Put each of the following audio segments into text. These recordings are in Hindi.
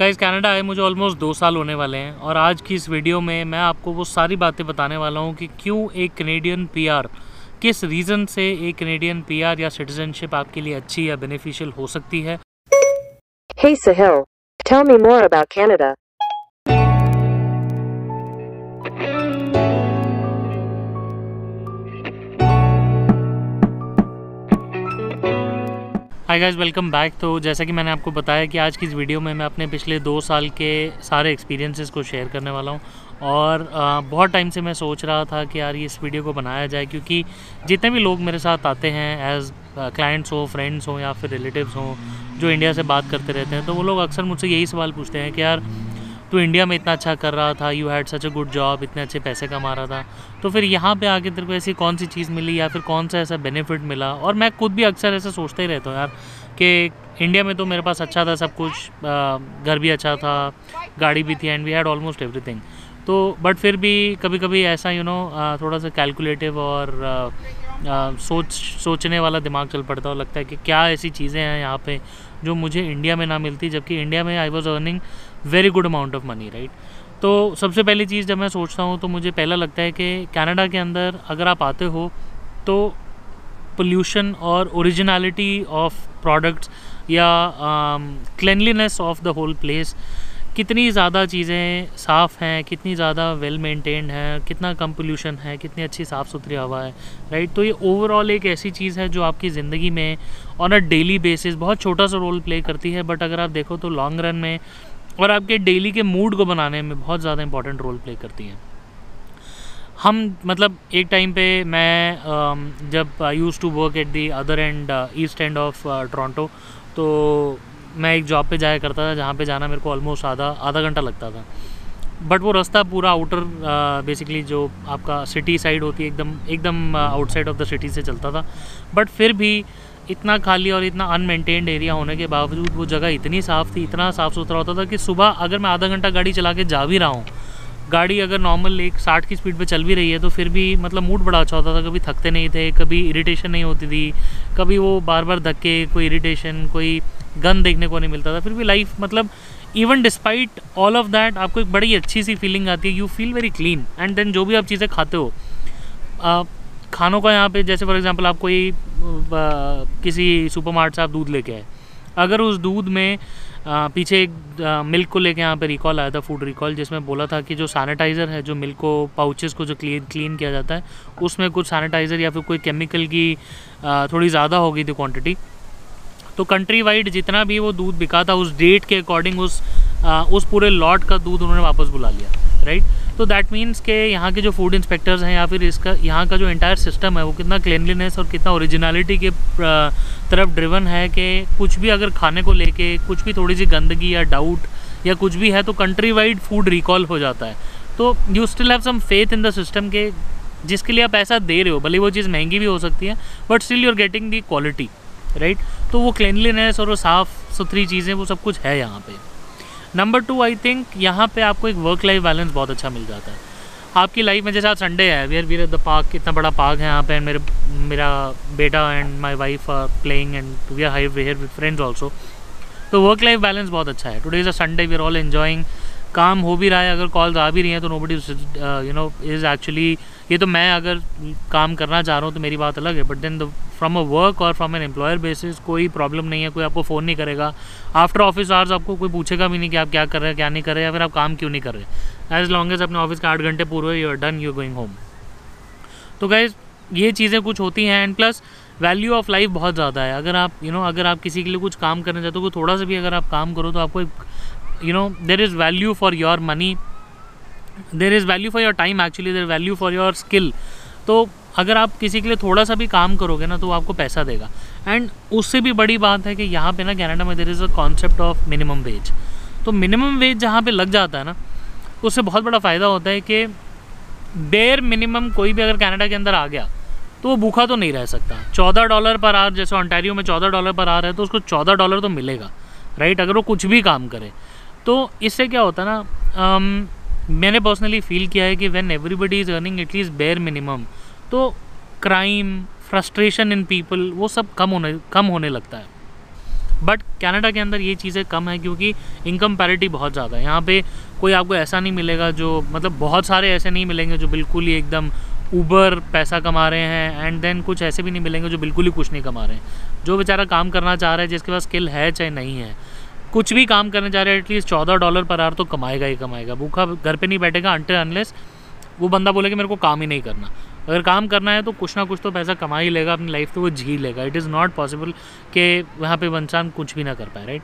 गाइस कनाडा आए मुझे ऑलमोस्ट 2 साल होने वाले हैं और आज की इस वीडियो में मैं आपको वो सारी बातें बताने वाला हूँ कि क्यों एक कैनेडियन पीआर, किस रीज़न से एक कैनेडियन पीआर या सिटीजनशिप आपके लिए अच्छी या बेनिफिशियल हो सकती है। Hey Sahil, tell me more about Canada. Hi guys, welcome back. तो जैसा कि मैंने आपको बताया कि आज की इस वीडियो में मैं अपने पिछले 2 साल के सारे एक्सपीरियंसेस को शेयर करने वाला हूँ और बहुत टाइम से मैं सोच रहा था कि यार इस वीडियो को बनाया जाए, क्योंकि जितने भी लोग मेरे साथ आते हैं एज क्लाइंट्स हो, फ्रेंड्स हो या फिर रिलेटिव्स हों जो इंडिया से बात करते रहते हैं, तो वो लोग अक्सर मुझसे यही सवाल पूछते हैं कि यार तू इंडिया में इतना अच्छा कर रहा था, you had such a good job, इतने अच्छे पैसे कमा रहा था, तो फिर यहाँ पे आके तेरे को ऐसी कौन सी चीज़ मिली या फिर कौन सा ऐसा बेनिफिट मिला। और मैं खुद भी अक्सर ऐसा सोचता ही रहता हूँ यार कि इंडिया में तो मेरे पास अच्छा था सब कुछ, घर भी अच्छा था, गाड़ी भी थी and we had almost everything. तो बट फिर भी कभी कभी ऐसा थोड़ा सा कैलकुलेटिव और सोचने वाला दिमाग चल पड़ता है और लगता है कि क्या ऐसी चीज़ें हैं यहाँ पे जो मुझे इंडिया में ना मिलती, जबकि इंडिया में I was earning very good amount of money, right. तो सबसे पहली चीज़ जब मैं सोचता हूँ तो मुझे पहला लगता है कि कनाडा के अंदर अगर आप आते हो तो पोल्यूशन और ओरिजिनलिटी ऑफ प्रोडक्ट्स या cleanliness of the whole place, कितनी ज़्यादा चीज़ें साफ़ हैं, कितनी ज़्यादा वेल मेंटेन्ड है, कितना कम पोल्यूशन है, कितनी अच्छी साफ़ सुथरी हवा है, राइट। तो ये ओवरऑल एक ऐसी चीज़ है जो आपकी ज़िंदगी में ऑन अ डेली बेसिस बहुत छोटा सा रोल प्ले करती है, बट अगर आप देखो तो लॉन्ग रन में और आपके डेली के मूड को बनाने में बहुत ज़्यादा इंपॉर्टेंट रोल प्ले करती है। हम मतलब एक टाइम पे मैं जब I used to work at the other end east end of Toronto, तो मैं एक जॉब पे जाया करता था जहाँ पे जाना मेरे को ऑलमोस्ट आधा घंटा लगता था। बट वो रास्ता पूरा आउटर बेसिकली जो आपका सिटी साइड होती है एकदम आउटसाइड ऑफ द सिटी से चलता था। बट फिर भी इतना खाली और इतना अनमेंटेन्ड एरिया होने के बावजूद वो जगह इतनी साफ़ थी, इतना साफ़ सुथरा होता था कि सुबह अगर मैं आधा घंटा गाड़ी चला के जा भी रहा हूँ, गाड़ी अगर नॉर्मल 60 की स्पीड पे चल भी रही है, तो फिर भी मतलब मूड बड़ा अच्छा होता था। कभी थकते नहीं थे, कभी इरिटेशन नहीं होती थी, कभी वो बार बार धक्के, कोई इरिटेशन, कोई गन देखने को नहीं मिलता था। फिर भी लाइफ मतलब even despite all of that आपको एक बड़ी अच्छी सी फीलिंग आती है, you feel very clean. And then जो भी आप चीज़ें खाते हो, खानों का यहाँ पे जैसे फॉर एग्जांपल आप कोई किसी सुपरमार्ट से आप दूध लेके आए, अगर उस दूध में पीछे एक मिल्क को लेके यहाँ पे रिकॉल आया था, फूड रिकॉल, जिसमें बोला था कि जो सैनिटाइज़र है, जो मिल्क को पाउचेस को जो क्लीन किया जाता है, उसमें कुछ सैनिटाइज़र या फिर कोई केमिकल की थोड़ी ज़्यादा हो गई थी क्वांटिटी। तो कंट्री वाइड जितना भी वो दूध बिका था उस डेट के अकॉर्डिंग उस पूरे लॉट का दूध उन्होंने वापस बुला लिया, राइट। तो दैट मीन्स के यहाँ के जो फूड इंस्पेक्टर्स हैं या फिर इसका यहाँ का जो एंटायर सिस्टम है वो कितना क्लिनलीनेस और कितना ओरिजिनलिटी के तरफ ड्रिवन है कि कुछ भी अगर खाने को लेके कुछ भी थोड़ी सी गंदगी या डाउट या कुछ भी है तो कंट्री वाइड फूड रिकॉल हो जाता है। तो you still have some faith in the system के जिसके लिए आप पैसा दे रहे हो, भले वो चीज़ महंगी भी हो सकती है but still you are getting the quality, right. तो वो क्लिनलीनेस और वो साफ़ सुथरी चीज़ें वो सब कुछ है यहाँ पे। नंबर 2, आई थिंक यहाँ पे आपको एक वर्क लाइफ बैलेंस बहुत अच्छा मिल जाता है आपकी लाइफ में। जैसे आज संडे है, वी आर द पार्क, इतना बड़ा पार्क है यहाँ पे, एंड मेरा बेटा and my wife are playing and we are here with friends also. तो वर्क लाइफ बैलेंस बहुत अच्छा है। Today is a Sunday, we are all enjoying, काम हो भी रहा है, अगर कॉल्स आ भी रही हैं तो नोबडी इज़ एक्चुअली, ये तो मैं अगर काम करना चाह रहा हूँ तो मेरी बात अलग है, but then from a work और फ्रॉम एन एम्प्लॉयर बेसिस कोई प्रॉब्लम नहीं है, कोई आपको फ़ोन नहीं करेगा आफ्टर ऑफिस आवर्स, आपको कोई पूछेगा भी नहीं कि आप क्या कर रहे हैं, क्या नहीं कर रहे, या फिर आप काम क्यों नहीं कर रहे। एज लॉन्ग एज अपने ऑफिस के 8 घंटे पूरे you are done, you are going home. तो गाइज ये चीज़ें कुछ होती हैं and plus value of life बहुत ज़्यादा है। अगर आप अगर आप किसी के लिए कुछ काम करने चाहते हो, थोड़ा सा भी अगर आप काम करो तो आपको there is value for your money, there is value for your time, actually there value for your skill. तो अगर आप किसी के लिए थोड़ा सा भी काम करोगे ना तो वो आपको पैसा देगा। एंड उससे भी बड़ी बात है कि यहाँ पे ना कनाडा में there is a concept of minimum wage. तो मिनिमम वेज जहाँ पे लग जाता है ना, उससे बहुत बड़ा फ़ायदा होता है कि बेयर मिनिमम कोई भी अगर कनाडा के अंदर आ गया तो वो भूखा तो नहीं रह सकता। $14 पर आवर, जैसे ऑन्टारियो में $14 पर आवर है तो उसको $14 तो मिलेगा, राइट, अगर वो कुछ भी काम करे। तो इससे क्या होता है ना, मैंने पर्सनली फील किया है कि when everybody is earning at least bare minimum, तो क्राइम, फ्रस्ट्रेशन इन पीपल, वो सब कम होने लगता है। बट कनाडा के अंदर ये चीज़ें कम है क्योंकि इनकम पैरिटी बहुत ज़्यादा है। यहाँ पे कोई आपको ऐसा नहीं मिलेगा जो मतलब बहुत सारे ऐसे नहीं मिलेंगे जो बिल्कुल ही एकदम ऊबर पैसा कमा रहे हैं, एंड देन कुछ ऐसे भी नहीं मिलेंगे जो बिल्कुल ही कुछ नहीं कमा रहे हैं। जो बेचारा काम करना चाह रहा है, जिसके पास स्किल है चाहे नहीं है, कुछ भी काम करने जा रहे हैं, एटलीस्ट $14 पर आवर तो कमाएगा ही कमाएगा। भूखा घर पे नहीं बैठेगा अनटिल अनलेस वो बंदा बोले कि मेरे को काम ही नहीं करना। अगर काम करना है तो कुछ ना कुछ तो पैसा कमा ही लेगा, अपनी लाइफ तो वो जी लेगा। इट इज़ नॉट पॉसिबल कि वहाँ पे इंसान कुछ भी ना कर पाए, राइट।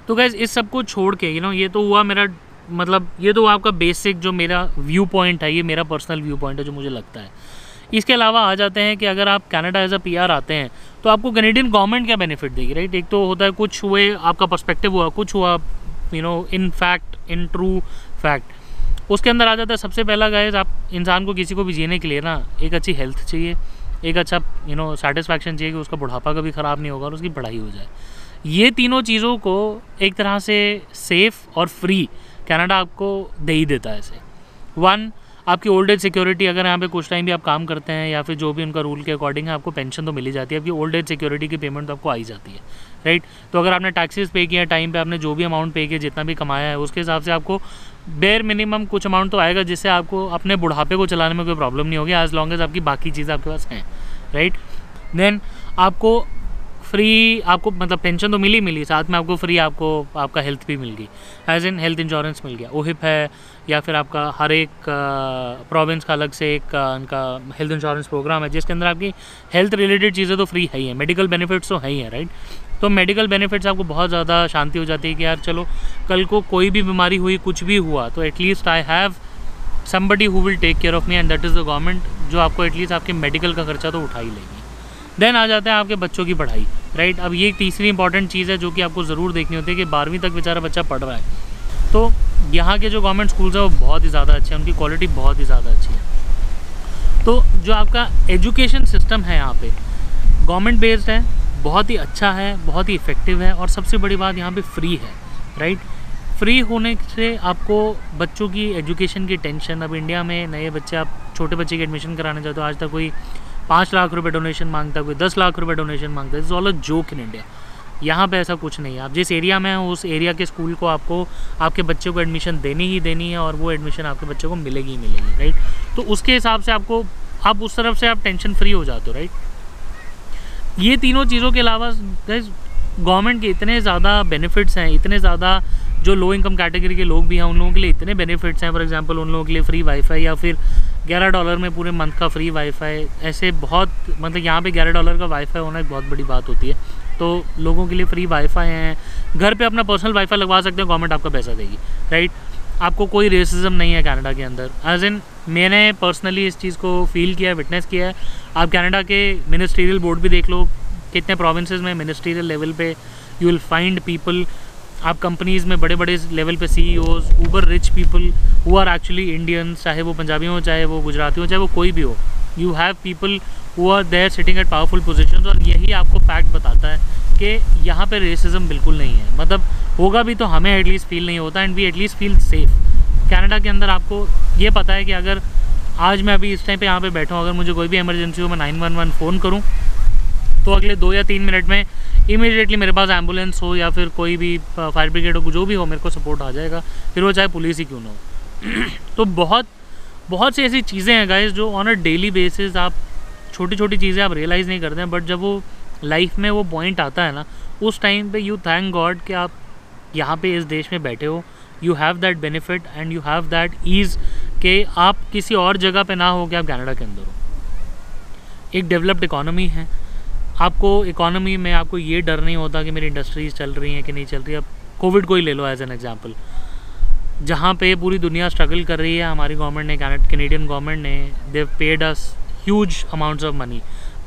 तो गाइस इस सब को छोड़ के ये तो हुआ मेरा मतलब ये तो आपका बेसिक जो मेरा व्यू पॉइंट है, ये मेरा पर्सनल व्यू पॉइंट है जो मुझे लगता है। इसके अलावा आ जाते हैं कि अगर आप कनाडा एज अ PR आते हैं तो आपको कैनेडियन गवर्नमेंट क्या बेनिफिट देगी, राइट। एक तो होता है कुछ हुए आपका पर्सपेक्टिव हुआ, कुछ हुआ in fact, in true fact. उसके अंदर आ जाता है सबसे पहला गाइस, आप इंसान को किसी को भी जीने के लिए ना एक अच्छी हेल्थ चाहिए, एक अच्छा सेटिस्फैक्शन चाहिए कि उसका बुढ़ापा कभी ख़राब नहीं होगा और उसकी पढ़ाई हो जाए। ये तीनों चीज़ों को एक तरह से सेफ़ और फ्री कनाडा आपको दे ही देता है। ऐसे वन, आपकी ओल्ड एज सिक्योरिटी, अगर यहाँ पे कुछ टाइम भी आप काम करते हैं या फिर जो भी उनका रूल के अकॉर्डिंग है, आपको पेंशन तो मिल ही जाती है, आपकी ओल्ड एज सिक्योरिटी की पेमेंट तो आपको आई जाती है, राइट। तो अगर आपने टैक्सेस पे किया टाइम पे, आपने जो भी अमाउंट पे किया, जितना भी कमाया है, उसके हिसाब से आपको बेयर मिनिमम कुछ अमाउंट तो आएगा, जिससे आपको अपने बुढ़ापे को चलाने में कोई प्रॉब्लम नहीं होगी, एज लॉन्ग एज आपकी बाकी चीज़ें आपके पास हैं, राइट। देन आपको फ्री, आपको मतलब पेंशन तो मिली, साथ में आपको फ्री आपका हेल्थ भी मिल गई, एज इन हेल्थ इंश्योरेंस मिल गया। ओहिप है या फिर आपका हर एक प्रोविंस का अलग से एक उनका हेल्थ इंश्योरेंस प्रोग्राम है, जिसके अंदर आपकी हेल्थ रिलेटेड चीज़ें तो फ्री है ही है, मेडिकल बेनिफिट्स तो है ही है, राइट। तो मेडिकल बेनिफिट्स आपको बहुत ज़्यादा शांति हो जाती है कि यार चलो कल को कोई भी बीमारी हुई, कुछ भी हुआ, तो at least I have somebody who will take care of me, and that is the government, जो आपको एटलीस्ट आपके मेडिकल का खर्चा तो उठा ही लेगी। देन आ जाते हैं आपके बच्चों की पढ़ाई, राइट। अब ये एक तीसरी इंपॉर्टेंट चीज़ है जो कि आपको ज़रूर देखनी होती है कि 12वीं तक बेचारा बच्चा पढ़ रहा है, तो यहाँ के जो गवर्नमेंट स्कूल्स हैं वो बहुत ही ज़्यादा अच्छे हैं, उनकी क्वालिटी बहुत ही ज़्यादा अच्छी है। तो जो आपका एजुकेशन सिस्टम है यहाँ पे गवर्नमेंट बेस्ड है, बहुत ही अच्छा है, बहुत ही इफ़ेक्टिव है, और सबसे बड़ी बात यहाँ पे फ्री है, राइट। फ्री होने से आपको बच्चों की एजुकेशन की टेंशन, अब इंडिया में नए बच्चे, आप छोटे बच्चे की एडमिशन कराने जाते हो, आज तक कोई 5 लाख रुपए डोनेशन मांगता है, कोई 10 लाख रुपए डोनेशन मांगता है। It's all a joke in India. यहाँ पे ऐसा कुछ नहीं है। आप जिस एरिया में हैं उस एरिया के स्कूल को आपको आपके बच्चे को एडमिशन देनी ही देनी है, और वो एडमिशन आपके बच्चे को मिलेगी ही मिलेगी, राइट। तो उसके हिसाब से आप उस तरफ से आप टेंशन फ्री हो जाते हो, राइट। ये तीनों चीज़ों के अलावा गवर्नमेंट के इतने ज़्यादा बेनिफिट्स हैं, इतने ज़्यादा जो लो इनकम कैटेगरी के लोग भी हैं उन लोगों के लिए इतने बेनिफिट्स हैं। फॉर एग्जांपल उन लोगों के लिए फ्री वाईफाई, या फिर $11 में पूरे मंथ का फ्री वाईफाई, ऐसे बहुत मतलब यहाँ पे $11 का वाईफाई होना एक बहुत बड़ी बात होती है। तो लोगों के लिए फ्री वाईफाई हैं, घर पे अपना पर्सनल वाईफाई लगवा सकते हैं, गवर्नमेंट आपका पैसा देगी, राइट। आपको कोई रेसिज्म नहीं है कनाडा के अंदर, एज इन मैंने पर्सनली इस चीज़ को फील किया है, विटनेस किया है। आप कनाडा के मिनिस्ट्रियल बोर्ड भी देख लो, कितने प्रोविंसेस में मिनिस्ट्रियल लेवल पे यू विल फाइंड पीपल। आप कंपनीज़ में बड़े बड़े लेवल पे CEOs, uber rich people who are actually Indians, चाहे वो पंजाबी हो, चाहे वो गुजराती हो, चाहे वो कोई भी हो, you have people who are there sitting at powerful positions. और यही आपको फैक्ट बताता है कि यहाँ पे रेसिज्म बिल्कुल नहीं है, मतलब होगा भी तो हमें एटलीस्ट फील नहीं होता, and we at least feel safe. Canada के अंदर आपको ये पता है कि अगर आज मैं अभी इस टाइम पे यहाँ पे बैठा हूँ, अगर मुझे कोई भी इमरजेंसी हो, मैं 911 फ़ोन करूँ तो अगले 2 या 3 मिनट में इमीडिएटली मेरे पास एम्बुलेंस हो या फिर कोई भी फायर ब्रिगेड हो, जो भी हो, मेरे को सपोर्ट आ जाएगा, फिर वो चाहे पुलिस ही क्यों ना हो। तो बहुत सी ऐसी चीज़ें हैं गाइस जो ऑन अ डेली बेसिस आप छोटी छोटी चीज़ें आप रियलाइज़ नहीं करते हैं, बट जब वो लाइफ में वो पॉइंट आता है ना, उस टाइम पे यू थैंक गॉड कि आप यहाँ पे इस देश में बैठे हो, you have that benefit and you have that ease कि आप किसी और जगह पे ना हो कि आप कनाडा के अंदर हो। एक डेवलप्ड इकॉनमी है, आपको इकॉनमी में आपको ये डर नहीं होता कि मेरी इंडस्ट्रीज चल रही हैं कि नहीं चल रही। अब कोविड को ही ले लो एज एन एग्जांपल, जहाँ पे पूरी दुनिया स्ट्रगल कर रही है, हमारी गवर्नमेंट ने, कैनेडियन गवर्नमेंट ने, दे paid us huge amounts of money.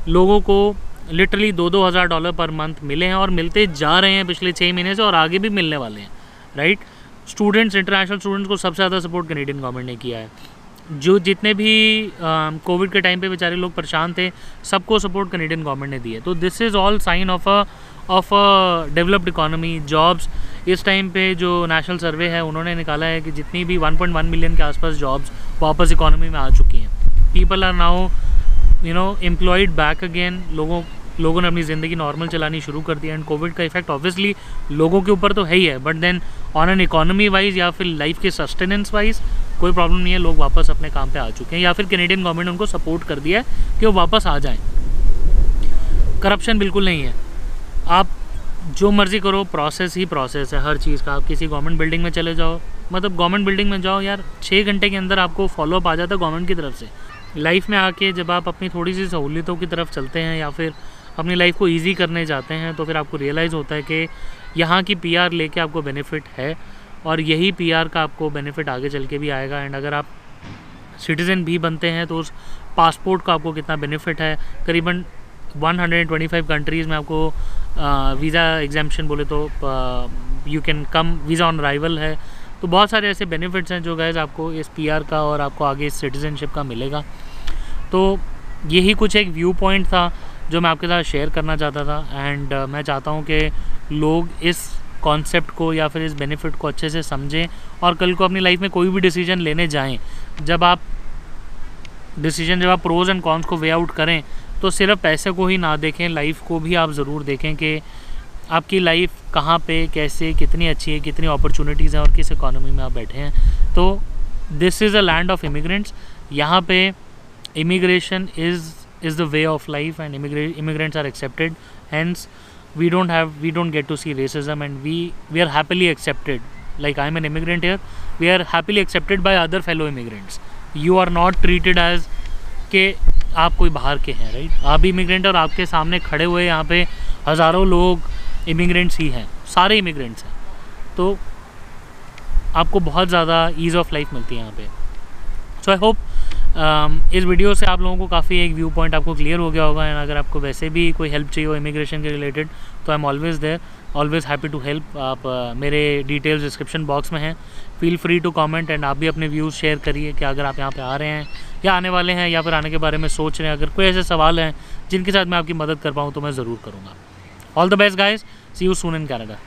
लोगों को लिटरली $2,000 पर मंथ मिले हैं और मिलते जा रहे हैं पिछले 6 महीने से, और आगे भी मिलने वाले हैं, राइट। स्टूडेंट्स, इंटरनेशनल स्टूडेंट्स को सबसे ज़्यादा सपोर्ट कैनेडियन गवर्नमेंट ने किया है। जो जितने भी कोविड के टाइम पे बेचारे लोग परेशान थे, सबको सपोर्ट कैनेडियन गवर्नमेंट ने दी है। तो this is all sign of a developed economy. Jobs इस टाइम पे जो नेशनल सर्वे है उन्होंने निकाला है कि जितनी भी 1.1 मिलियन के आसपास जॉब्स वापस इकॉनमी में आ चुकी हैं। People are now employed back again. लोगों ने अपनी ज़िंदगी नॉर्मल चलानी शुरू कर दी। एंड कोविड का इफेक्ट ऑब्वियसली लोगों के ऊपर तो है ही है, but then on an economy wise या फिर लाइफ के सस्टेनेंस वाइज कोई प्रॉब्लम नहीं है, लोग वापस अपने काम पे आ चुके हैं, या फिर कैनेडियन गवर्नमेंट ने उनको सपोर्ट कर दिया है कि वो वापस आ जाएँ। करप्शन बिल्कुल नहीं है, आप जो मर्ज़ी करो, प्रोसेस ही प्रोसेस है हर चीज़ का। आप किसी गवर्नमेंट बिल्डिंग में चले जाओ, मतलब गवर्नमेंट बिल्डिंग में जाओ यार, 6 घंटे के अंदर आपको फॉलोअप आ जाता है गवर्नमेंट की तरफ से। लाइफ में आके जब आप अपनी थोड़ी सी सहूलियतों की तरफ चलते हैं या फिर अपनी लाइफ को ईजी करने जाते हैं, तो फिर आपको रियलाइज़ होता है कि यहाँ की PR लेके आपको बेनिफिट है, और यही PR का आपको बेनिफिट आगे चल के भी आएगा। एंड अगर आप सिटीज़न भी बनते हैं तो उस पासपोर्ट का आपको कितना बेनिफिट है। करीबन 125 कंट्रीज़ में आपको वीज़ा एग्जाम्पशन बोले तो you can come, visa on arrival है। तो बहुत सारे ऐसे बेनिफिट्स हैं जो गाइस आपको इस PR का और आपको आगे इस सिटीज़नशिप का मिलेगा। तो यही कुछ एक व्यू पॉइंट था जो मैं आपके साथ शेयर करना चाहता था। एंड मैं चाहता हूँ कि लोग इस कॉन्सेप्ट को या फिर इस बेनिफिट को अच्छे से समझें, और कल को अपनी लाइफ में कोई भी डिसीजन लेने जाएँ, जब आप प्रोज एंड कॉन्स को वे आउट करें तो सिर्फ पैसे को ही ना देखें, लाइफ को भी आप ज़रूर देखें कि आपकी लाइफ कहाँ पे, कैसे, कितनी अच्छी है, कितनी अपॉर्चुनिटीज़ हैं और किस इकोनॉमी में आप बैठे हैं। तो this is a land of immigrants. यहाँ पे immigration is the way of life and immigrants are accepted, hence we don't get to see racism, and we are happily accepted. Like I am an immigrant here, we are happily accepted by other fellow immigrants. You are not treated as कि आप कोई बाहर के हैं, राइट? आप भी इमिग्रेंट, और आपके सामने खड़े हुए यहाँ पे हज़ारों लोग इमिग्रेंट्स ही हैं, सारे इमिग्रेंट्स हैं। तो आपको बहुत ज़्यादा ईज़ ऑफ लाइफ मिलती है यहाँ पे। सो आई होप इस वीडियो से आप लोगों को काफ़ी एक व्यू पॉइंट आपको क्लियर हो गया होगा। एंड अगर आपको वैसे भी कोई हेल्प चाहिए हो इमिग्रेशन के रिलेटेड, तो I am always there, always happy to help. आप मेरे डिटेल्स डिस्क्रिप्शन बॉक्स में हैं, feel free to comment. And आप भी अपने व्यूज़ शेयर करिए कि अगर आप यहाँ पे आ रहे हैं या आने वाले हैं या फिर आने के बारे में सोच रहे हैं, अगर कोई ऐसे सवाल हैं जिनके साथ मैं आपकी मदद कर पाऊँ तो मैं ज़रूर करूँगा। All the best guys, see you soon in Canada.